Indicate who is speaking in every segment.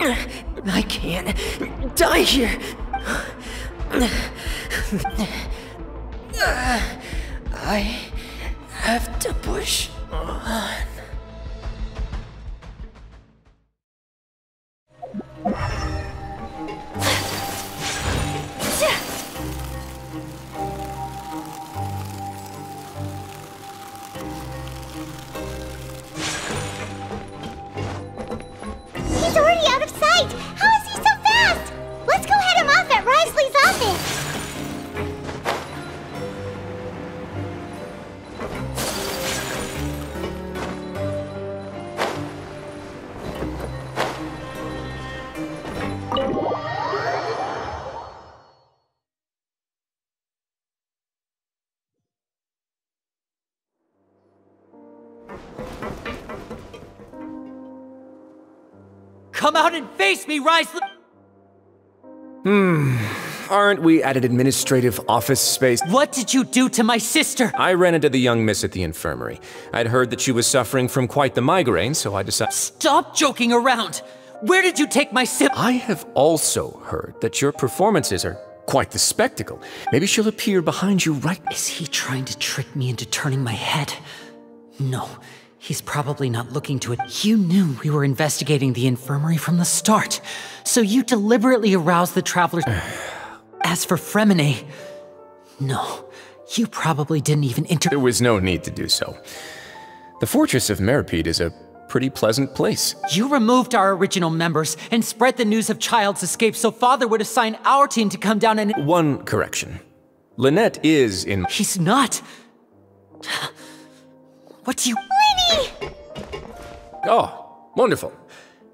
Speaker 1: I can't die here. I have to push on.
Speaker 2: He's already out of sight! How is he so fast? Let's go head him off at Wriothesley's office!
Speaker 1: Come out and face me, Wriothesley!
Speaker 3: Aren't we at an administrative office space?
Speaker 1: What did you do to my sister?
Speaker 3: I ran into the young miss at the infirmary. I'd heard that she was suffering from quite the migraine, so I decided—
Speaker 1: Stop joking around! Where did you take my sip?
Speaker 3: I have also heard that your performances are quite the spectacle. Maybe she'll appear behind you right—
Speaker 1: Is he trying to trick me into turning my head? No, he's probably not looking to it. You knew we were investigating the infirmary from the start, so you deliberately aroused the travelers. As for Freminet, no, you probably didn't even
Speaker 3: There was no need to do so. The fortress of Meripede is a pretty pleasant place.
Speaker 1: You removed our original members and spread the news of Child's escape so Father would assign our team to come down and—
Speaker 3: One correction. Lynette is in—
Speaker 1: He's not. What do you—
Speaker 2: Lyney!
Speaker 3: Oh, wonderful.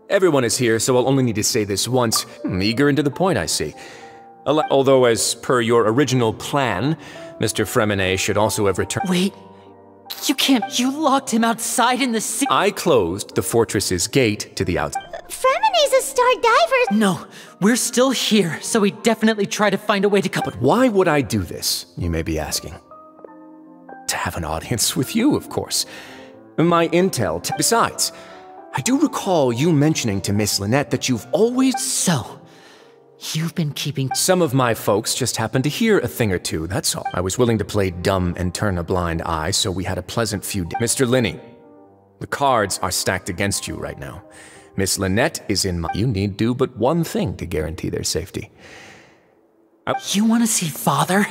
Speaker 3: Everyone is here, so I'll only need to say this once. Eager and to the point, I see. Although, as per your original plan, Mr. Freminet should also have returned—
Speaker 1: Wait, you can't— You locked him outside in the sea—
Speaker 3: I closed the fortress's gate to the outside.
Speaker 2: Freminet's a star diver!
Speaker 1: No, we're still here, so we definitely try to find a way to come—
Speaker 3: But why would I do this, you may be asking? To have an audience with you, of course. My intel— Besides, I do recall you mentioning to Miss Lynette that you've always—
Speaker 1: So, you've been keeping—
Speaker 3: Some of my folks just happened to hear a thing or two, that's all. I was willing to play dumb and turn a blind eye, so we had a pleasant few days. Mr. Lyney, the cards are stacked against you right now. Miss Lynette is in my— You need do but one thing to guarantee their safety.
Speaker 1: You want to see Father?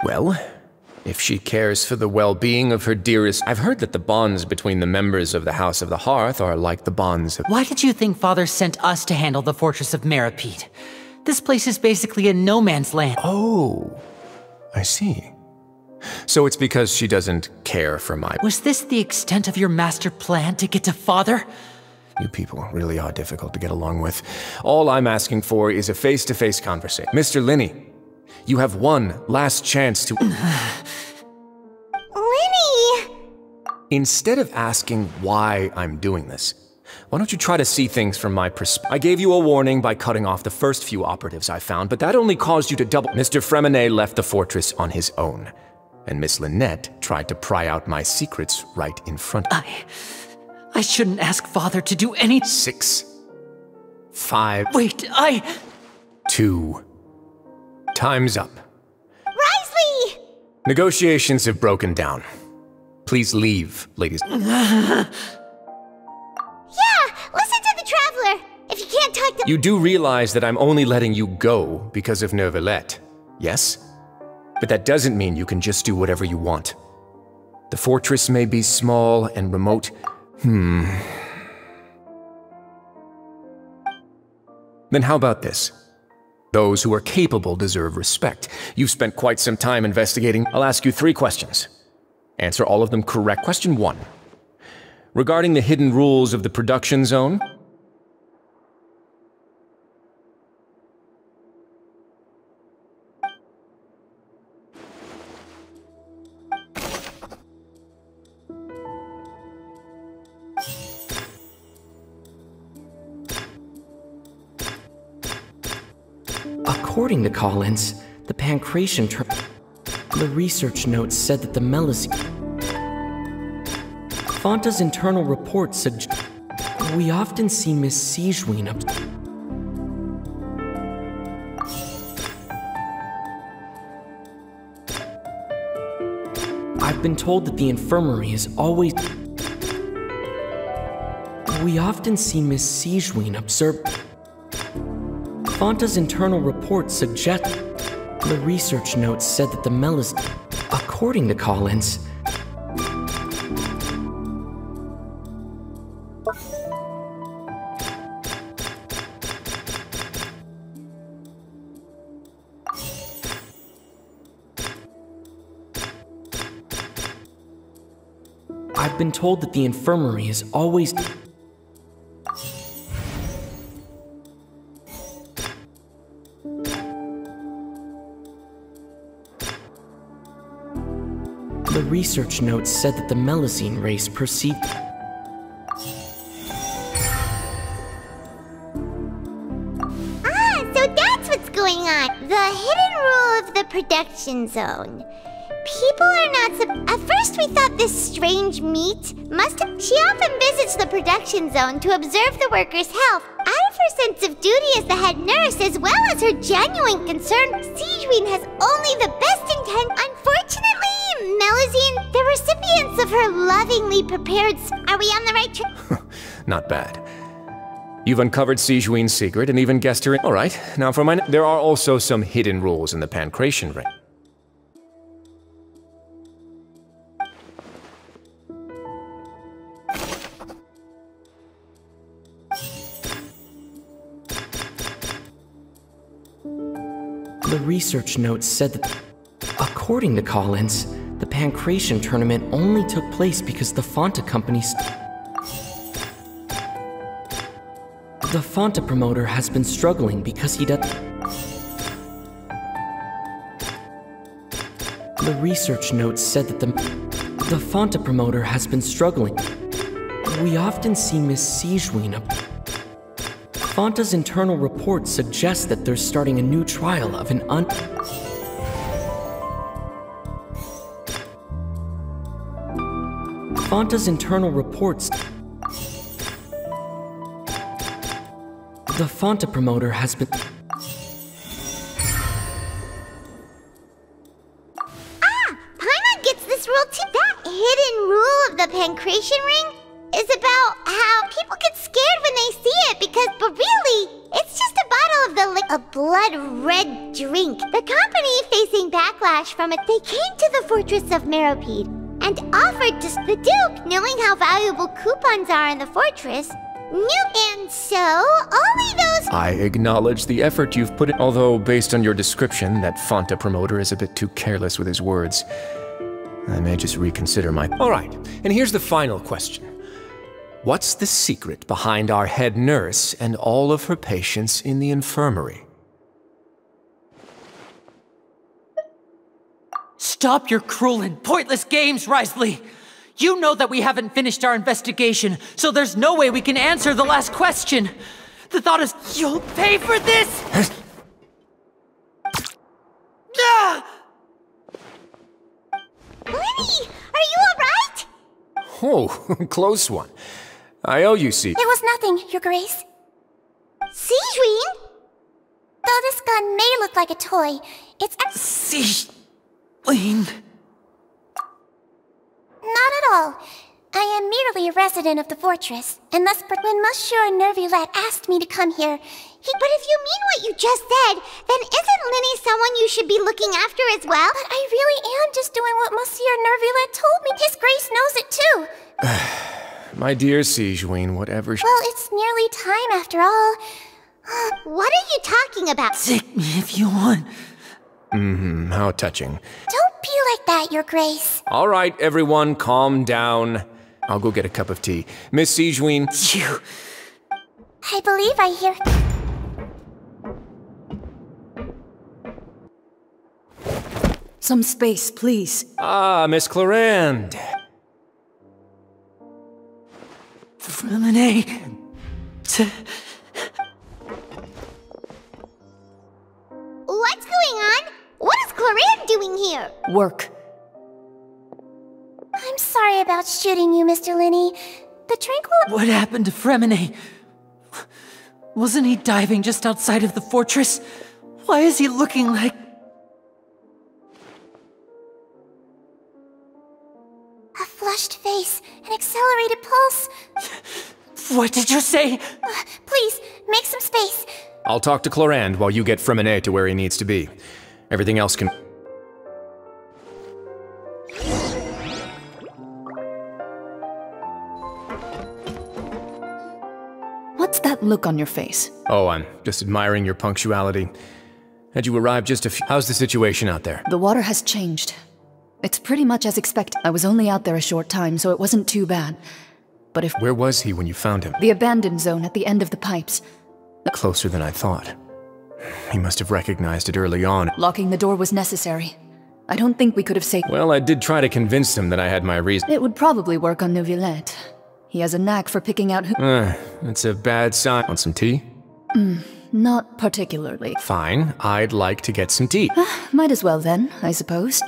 Speaker 3: Well, if she cares for the well-being of her dearest— I've heard that the bonds between the members of the House of the Hearth are like the bonds of—
Speaker 1: Why did you think Father sent us to handle the fortress of Meripede? This place is basically a no-man's land.
Speaker 3: Oh, I see. So it's because she doesn't care for my—
Speaker 1: Was this the extent of your master plan to get to Father?
Speaker 3: You people really are difficult to get along with. All I'm asking for is a face-to-face conversation. Mr. Lyney, you have one last chance to—
Speaker 2: Lyney!
Speaker 3: Instead of asking why I'm doing this, why don't you try to see things from my perspective? I gave you a warning by cutting off the first few operatives I found, but that only caused you to double— Mr. Freminet left the fortress on his own, and Miss Lynette tried to pry out my secrets right in front of—
Speaker 1: I shouldn't ask Father to do any—
Speaker 3: 6, 5—
Speaker 1: Wait,
Speaker 3: 2. Time's up.
Speaker 2: Wriothesley!
Speaker 3: Negotiations have broken down. Please leave, ladies.
Speaker 2: Yeah, listen to the Traveler! If you can't talk to—
Speaker 3: You do realize that I'm only letting you go because of Neuvillette, yes? But that doesn't mean you can just do whatever you want. The fortress may be small and remote. Then how about this? Those who are capable deserve respect. You've spent quite some time investigating. I'll ask you 3 questions. Answer all of them correct. Question 1. Regarding the hidden rules of the production zone,
Speaker 4: According to Collins, the pancreation the research notes said that the Fonta's internal report We often see Miss Sigewinne up. I've been told that the infirmary is always. We often see Miss Sigewinne observe. Fonta's internal report suggests. The research notes said that the melis. According to Collins. I've been told that the infirmary is always. The research notes said that the Melusine race perceived.
Speaker 2: Ah, so that's what's going on. The hidden rule of the production zone. People are not At first we thought this strange meat must have... She often visits the production zone to observe the workers' health. Out of her sense of duty as the head nurse, as well as her genuine concern, Sigewinne has only the best intent. Unfortunately, Melusine, the recipients of her lovingly prepared... Are we on the right track?
Speaker 3: Not bad. You've uncovered Sigewinne's secret and even guessed her in... Alright, now for my... There are also some hidden rules in the pancration ring.
Speaker 4: The research notes said that, according to Collins, the pancration tournament only took place because the Fonta company. The Fonta promoter has been struggling because he does. The research notes said that the Fonta promoter has been struggling. We often see Miss Sigewinne up. Fonta's internal report suggests that they're starting a new trial of an Fonta's internal reports. The Fonta promoter has been.
Speaker 2: Paimon gets this rule too. That hidden rule of the pancration ring is about how people get scared when they see it but really, it's just a bottle of a blood-red drink. The company facing backlash from it, they came to the fortress of Meropide and offered to the Duke, knowing how valuable coupons are in the fortress, and so only those...
Speaker 3: I acknowledge the effort you've put in, although based on your description, that Fonta promoter is a bit too careless with his words. I may just reconsider my... Alright, and here's the final question. What's the secret behind our head nurse and all of her patients in the infirmary?
Speaker 1: Stop your cruel and pointless games, Wriothesley! You know that we haven't finished our investigation, so there's no way we can answer the last question. The thought is, you'll pay for this!
Speaker 2: Lyney, are you alright?
Speaker 3: Oh, close one. I owe you,
Speaker 5: It was nothing, Your Grace.
Speaker 2: Sigewinne?
Speaker 5: Though this gun may look like a toy, it's
Speaker 1: Sigewinne.
Speaker 5: Not at all. I am merely a resident of the fortress, and thus when Monsieur Nervillette asked me to come here,
Speaker 2: But if you mean what you just said, then isn't Lyney someone you should be looking after as well?
Speaker 5: But I really am just doing what Monsieur Nervillette told me. His Grace knows it too.
Speaker 3: My dear Sigewinne, whatever...
Speaker 5: Well, it's nearly time after all.
Speaker 2: What are you talking about?
Speaker 1: Take me if you want.
Speaker 3: How touching.
Speaker 5: Don't be like that, Your Grace.
Speaker 3: All right, everyone, calm down. I'll go get a cup of tea. Miss Sigewinne...
Speaker 1: You...
Speaker 5: I believe I hear...
Speaker 6: Some space, please.
Speaker 3: Ah, Miss Clarande.
Speaker 1: Freminet...
Speaker 2: What's going on? What is Clarande doing here?
Speaker 6: Work.
Speaker 5: I'm sorry about shooting you, Mr. Lyney. The The tranquil...
Speaker 1: What happened to Freminet? Wasn't he diving just outside of the fortress? Why is he looking like...
Speaker 5: A flushed face, an accelerated pulse.
Speaker 1: What did you say?
Speaker 5: Please, make some space.
Speaker 3: I'll talk to Clorand while you get Freminet to where he needs to be. Everything else can...
Speaker 6: What's that look on your face?
Speaker 3: Oh, I'm just admiring your punctuality. Had you arrived just a few... How's the situation out there?
Speaker 6: The water has changed. It's pretty much as expected. I was only out there a short time, so it wasn't too bad. But if...
Speaker 3: Where was he when you found him?
Speaker 6: The abandoned zone at the end of the pipes.
Speaker 3: Closer than I thought. He must have recognized it early on.
Speaker 6: Locking the door was necessary. I don't think we could have saved...
Speaker 3: Well, I did try to convince him that I had my reason.
Speaker 6: It would probably work on Neuvillette. He has a knack for picking out who...
Speaker 3: That's a bad sign. Want some tea?
Speaker 6: Not particularly.
Speaker 3: Fine, I'd like to get some tea.
Speaker 6: Might as well then, I suppose.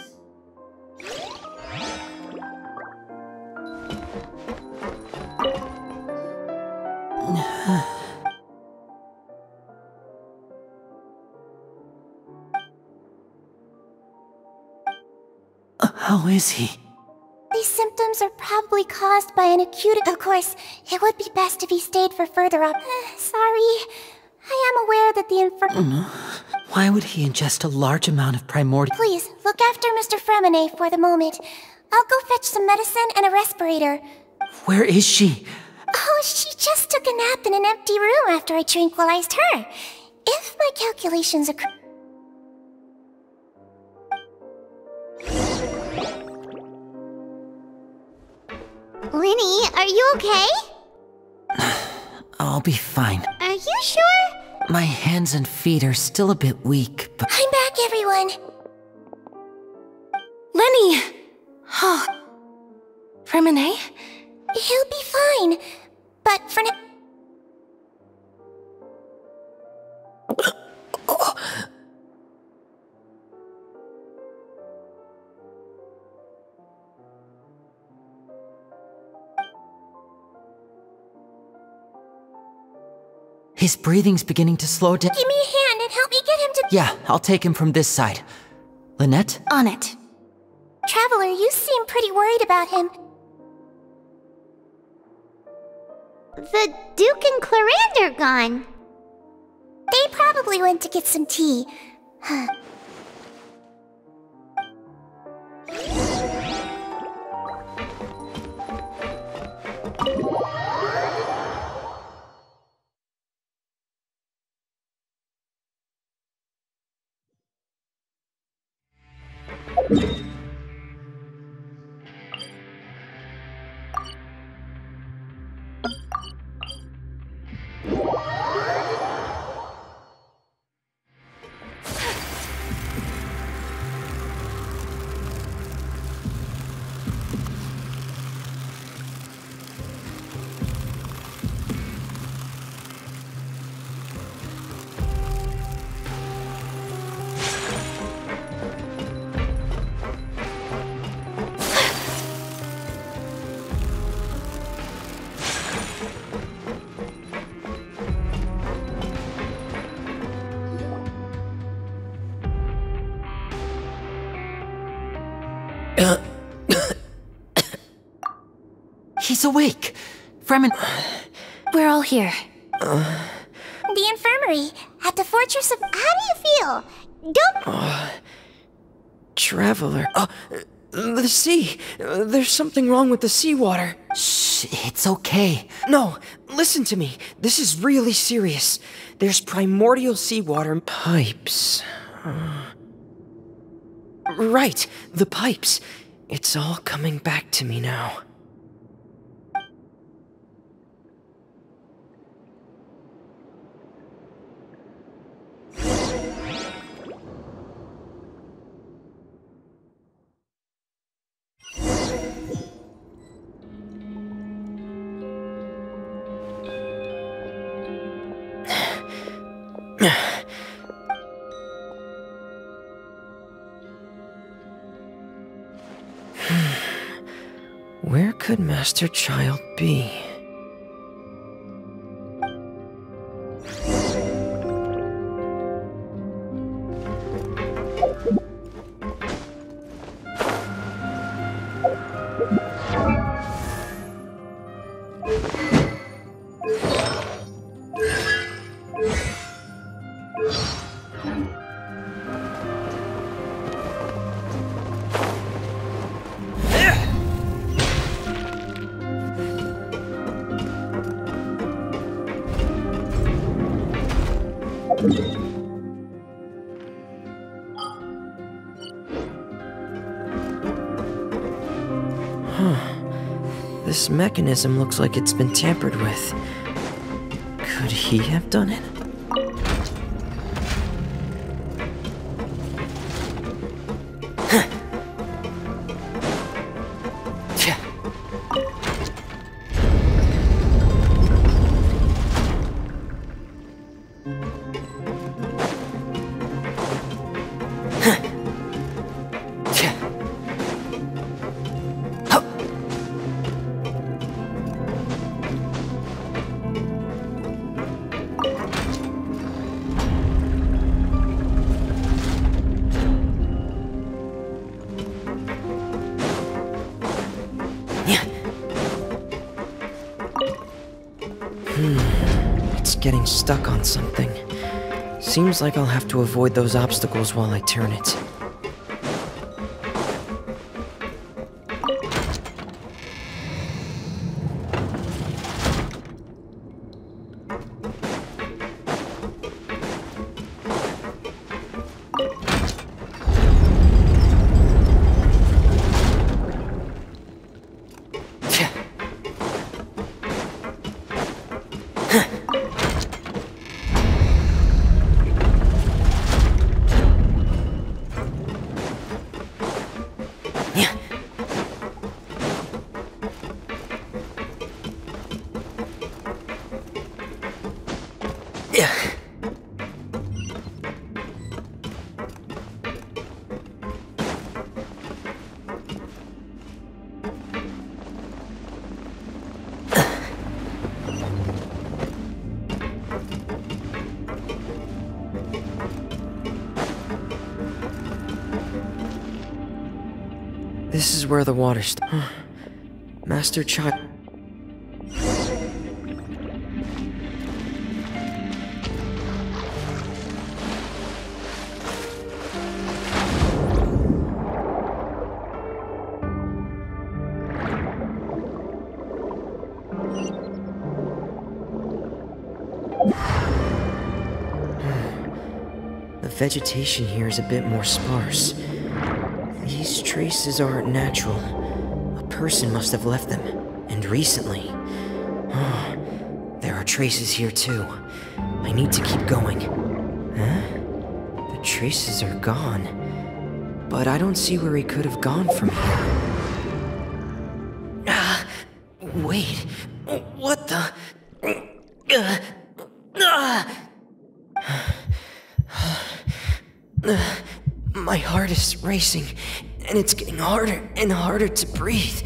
Speaker 1: How is he?
Speaker 5: These symptoms are probably caused by an acute... Of course, it would be best if he stayed for further up... sorry. I am aware that the
Speaker 1: Why would he ingest a large amount of primordial...
Speaker 5: Please, look after Mr. Freminet for the moment. I'll go fetch some medicine and a respirator.
Speaker 1: Where is she?
Speaker 5: Oh, she just took a nap in an empty room after I tranquilized her. If my calculations are...
Speaker 2: Lyney, are you okay?
Speaker 1: I'll be fine.
Speaker 2: Are you sure?
Speaker 1: My hands and feet are still a bit weak, but...
Speaker 5: I'm back, everyone.
Speaker 7: Lyney! Oh. Freminet?
Speaker 5: He'll be fine. But for now...
Speaker 1: His breathing's beginning to slow down.
Speaker 5: Give me a hand and help me get him to...
Speaker 1: Yeah, I'll take him from this side. Lynette?
Speaker 7: On it.
Speaker 5: Traveler, you seem pretty worried about him.
Speaker 2: The Duke and Clorand are gone.
Speaker 5: They probably went to get some tea.
Speaker 1: He's awake. Fremen...
Speaker 7: We're all here.
Speaker 5: The infirmary, at the fortress of...
Speaker 2: How do you feel? Don't...
Speaker 4: Traveler. The sea. There's something wrong with the seawater.
Speaker 1: Shh, it's okay.
Speaker 4: No, listen to me. This is really serious. There's primordial seawater pipes. Right, the pipes. It's all coming back to me now. Where could Master Child be?
Speaker 8: This mechanism looks like it's been tampered with. Could he have done it? Getting stuck on something. Seems like I'll have to avoid those obstacles while I turn it. This is where the water Master Child. The vegetation here is a bit more sparse. These traces aren't natural. A person must have left them, and recently. There are traces here too. I need to keep going. Huh? The traces are gone. But I don't see where he could have gone from here. Wait. What the? My heart is racing, and it's getting harder and harder to breathe.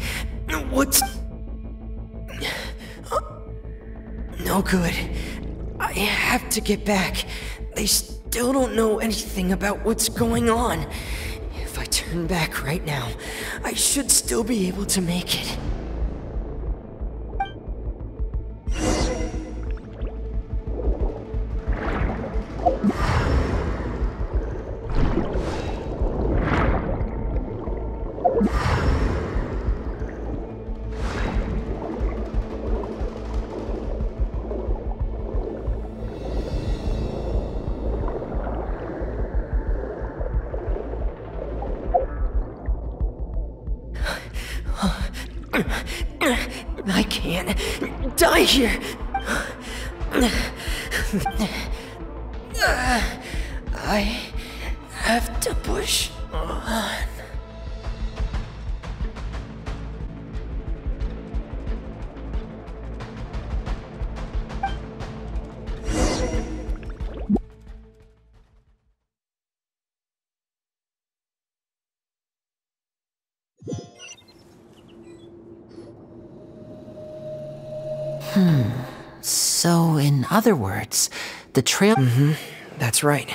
Speaker 8: What's... No good. I have to get back. They still don't know anything about what's going on. If I turn back right now, I should still be able to make it. I can't die here. I have to push on.
Speaker 1: So, in other words, the trail...
Speaker 8: That's right.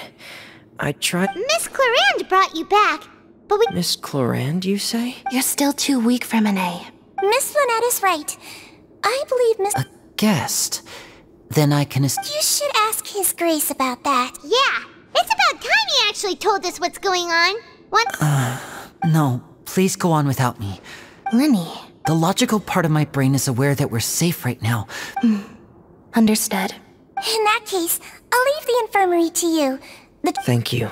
Speaker 8: I tried...
Speaker 2: Miss Clorand brought you back, but we...
Speaker 8: Miss Clorand, you say?
Speaker 7: You're still too weak, Freminet.
Speaker 5: Miss Lynette is right. I believe Miss...
Speaker 1: A guest? Then I can...
Speaker 5: You should ask His Grace about that.
Speaker 2: Yeah, it's about time he actually told us what's going on. What?
Speaker 1: No, please go on without me.
Speaker 7: Lyney.
Speaker 1: The logical part of my brain is aware that we're safe right now.
Speaker 7: Understood.
Speaker 5: In that case, I'll leave the infirmary to you.
Speaker 8: Thank you.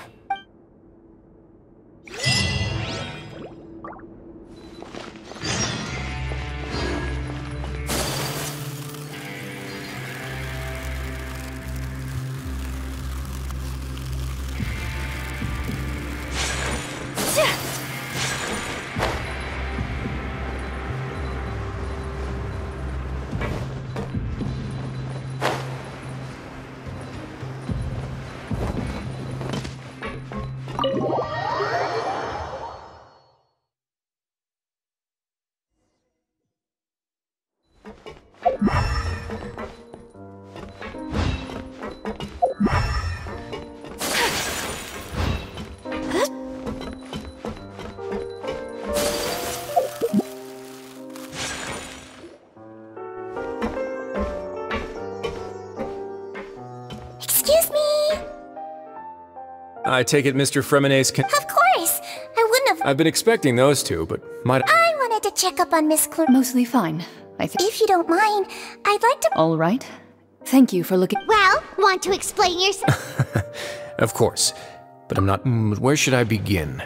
Speaker 5: Excuse me?
Speaker 3: I take it Mr. Freminet's
Speaker 5: Of course! I wouldn't have...
Speaker 3: I've been expecting those two, but might...
Speaker 5: I wanted to check up on Miss
Speaker 6: Mostly fine, I think.
Speaker 5: If you don't mind, I'd like to...
Speaker 6: All right. Thank you for looking...
Speaker 2: Well, want to explain yourself?
Speaker 3: Of course. But I'm not... where should I begin?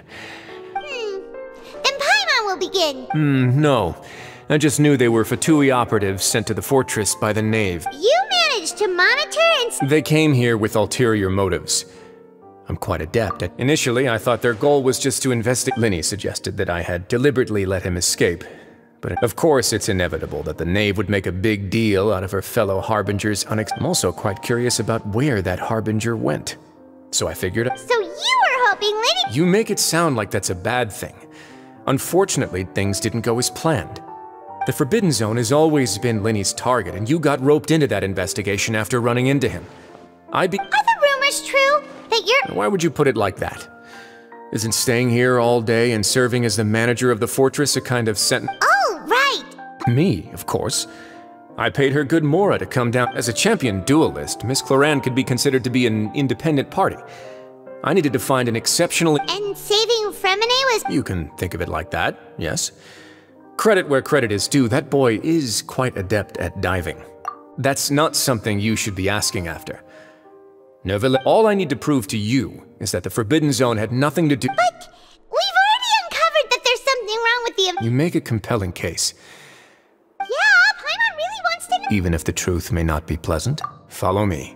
Speaker 2: Then Paimon will begin.
Speaker 3: No. I just knew they were Fatui operatives sent to the fortress by the Knave.
Speaker 2: You managed to monitor and...
Speaker 3: They came here with ulterior motives. I'm quite adept at... Initially, I thought their goal was just to investigate... Lyney suggested that I had deliberately let him escape. But of course it's inevitable that the Knave would make a big deal out of her fellow Harbinger's I'm also quite curious about where that Harbinger went. So I figured...
Speaker 2: So you were hoping Lyney...
Speaker 3: You make it sound like that's a bad thing. Unfortunately, things didn't go as planned. The Forbidden Zone has always been Lyney's target, and you got roped into that investigation after running into him.
Speaker 2: Are the rumors true? That you're...
Speaker 3: Why would you put it like that? Isn't staying here all day and serving as the manager of the fortress a kind of sentence?
Speaker 2: Oh, right!
Speaker 3: Me, of course. I paid her good mora to come down. As a champion duelist, Miss Cloran could be considered to be an independent party. I needed to find an exceptional...
Speaker 2: And saving Freminet was...
Speaker 3: You can think of it like that, yes. Credit where credit is due, that boy is quite adept at diving. That's not something you should be asking after. Nevertheless, all I need to prove to you is that the Forbidden Zone had nothing to do...
Speaker 2: But we've already uncovered that there's something wrong with the...
Speaker 3: You make a compelling case.
Speaker 2: Yeah, Paimon really wants to know...
Speaker 3: Even if the truth may not be pleasant, follow me.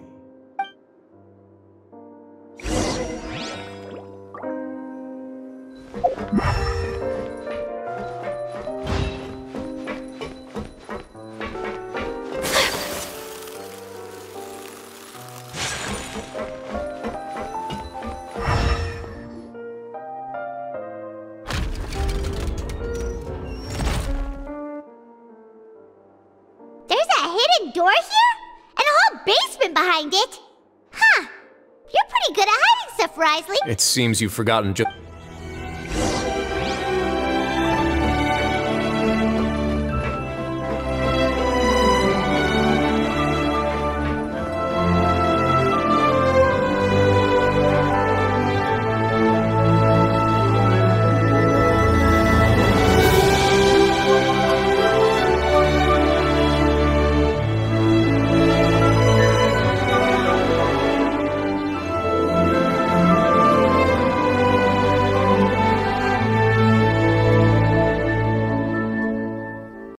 Speaker 2: Door here? And a whole basement behind it? Huh. You're pretty good at hiding stuff, Wriothesley.
Speaker 3: It seems you've forgotten just...